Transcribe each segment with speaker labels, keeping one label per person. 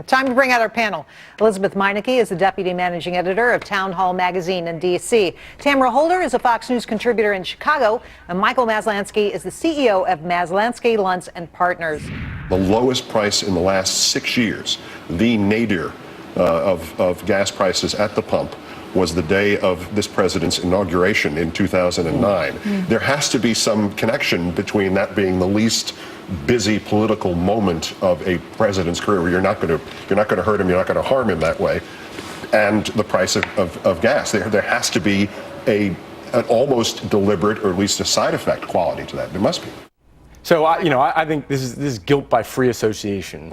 Speaker 1: Time to bring out our panel. Elisabeth Meinecke is the deputy managing editor of Town Hall magazine in D.C. Tamara Holder is a Fox News contributor in Chicago. And Michael Maslansky is the CEO of Maslansky, Luntz & Partners.
Speaker 2: The lowest price in the last 6 years, the nadir of gas prices at the pump, was the day of this president's inauguration in 2009. There has to be some connection between that being the least busy political moment of a president's career, where you're not going to hurt him, you're not going to harm him that way, and the price of gas. There has to be an almost deliberate, or at least a side effect quality to that. There must be.
Speaker 3: So I think this is guilt by free association.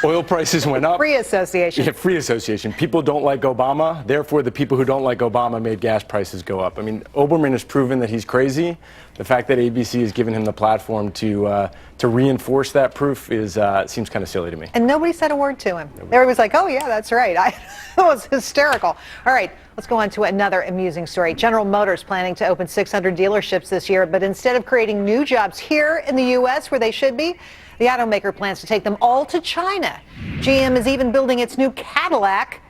Speaker 3: Oil prices went up.
Speaker 1: Free association.
Speaker 3: Yeah, free association. People don't like Obama. Therefore, the people who don't like Obama made gas prices go up. I mean, Olbermann has proven that he's crazy. The fact that ABC has given him the platform to reinforce that proof seems kind of silly to me.
Speaker 1: And nobody said a word to him. Everybody was like, oh, yeah, that's right. It was hysterical. All right, let's go on to another amusing story. General Motors planning to open 600 dealerships this year, but instead of creating new jobs here in the U.S. where they should be, the automaker plans to take them all to China. GM is even building its new Cadillac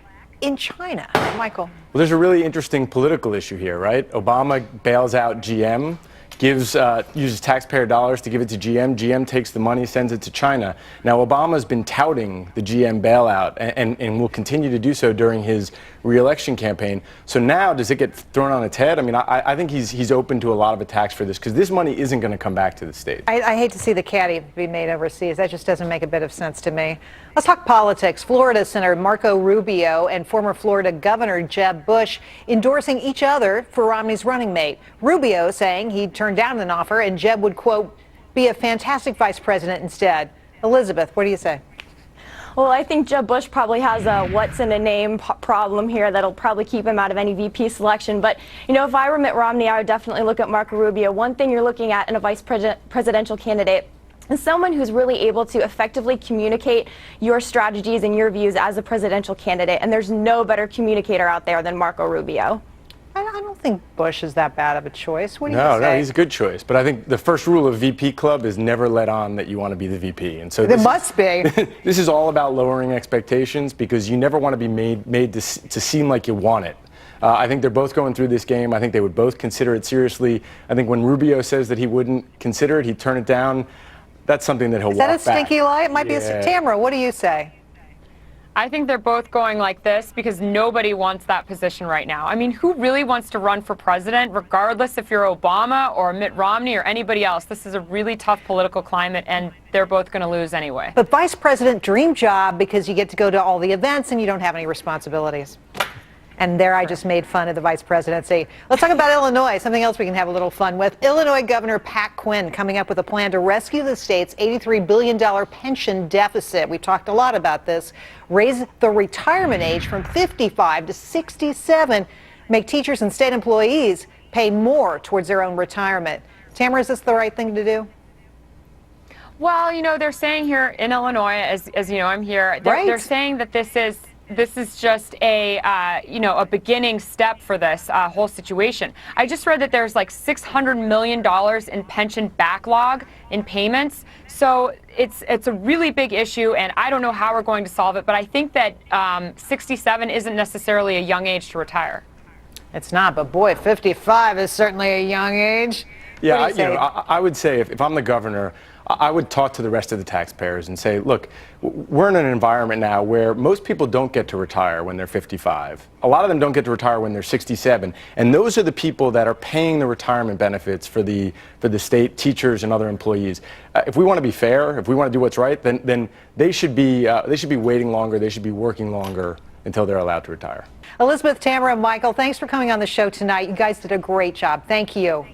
Speaker 1: in China. Michael.
Speaker 3: Well, there's a really interesting political issue here, right? Obama bails out GM, uses taxpayer dollars to give it to GM. GM takes the money, sends it to China. Now, Obama's been touting the GM bailout and will continue to do so during his re-election campaign. So now, does it get thrown on its head? I mean, I think he's open to a lot of attacks for this, because this money isn't going to come back to the state.
Speaker 1: I hate to see the caddy be made overseas. That just doesn't make a bit of sense to me. Let's talk politics. Florida Senator Marco Rubio and former Florida Governor Jeb Bush endorsing each other for Romney's running mate. Rubio saying he'd turn down an offer and Jeb would, quote, be a fantastic vice president instead. Elisabeth, what do you say?
Speaker 4: Well, I think Jeb Bush probably has a what's in a name problem here that'll probably keep him out of any VP selection. But, if I were Mitt Romney, I would definitely look at Marco Rubio. One thing you're looking at in a vice presidential candidate is someone who's really able to effectively communicate your strategies and your views as a presidential candidate. And there's no better communicator out there than Marco Rubio.
Speaker 1: I don't think Bush is that bad of a choice. What do you say?
Speaker 3: No, he's a good choice. But I think the first rule of VP Club is never let on that you want to be the VP. And so
Speaker 1: there must be.
Speaker 3: This is all about lowering expectations, because you never want to be made to seem like you want it. I think they're both going through this game. I think they would both consider it seriously. I think when Rubio says that he wouldn't consider it, he'd turn it down. That's something that he'll walk back.
Speaker 1: Is that a stinky lie? It might be a Tamara. What do you say?
Speaker 5: I think they're both going like this because nobody wants that position right now. I mean, who really wants to run for president, regardless if you're Obama or Mitt Romney or anybody else? This is a really tough political climate, and they're both going to lose anyway.
Speaker 1: But vice president, dream job, because you get to go to all the events and you don't have any responsibilities. And there I just made fun of the vice presidency. Let's talk about Illinois, something else we can have a little fun with. Illinois Governor Pat Quinn coming up with a plan to rescue the state's $83 billion pension deficit. We've talked a lot about this. Raise the retirement age from 55 to 67. Make teachers and state employees pay more towards their own retirement. Tamara, is this the right thing to do?
Speaker 5: Well, they're saying here in Illinois, as you know, I'm here, they're saying that this is just a a beginning step for this whole situation. I just read that there's like $600 million in pension backlog in payments. So it's a really big issue, and I don't know how we're going to solve it, but I think that 67 isn't necessarily a young age to retire.
Speaker 1: It's not, but boy, 55 is certainly a young age.
Speaker 3: Yeah, I would say if I'm the governor, I would talk to the rest of the taxpayers and say, look, we're in an environment now where most people don't get to retire when they're 55. A lot of them don't get to retire when they're 67. And those are the people that are paying the retirement benefits for the state, teachers, and other employees. If we want to be fair, if we want to do what's right, then they should be waiting longer. They should be working longer until they're allowed to retire.
Speaker 1: Elisabeth, Tamara, and Michael, thanks for coming on the show tonight. You guys did a great job. Thank you.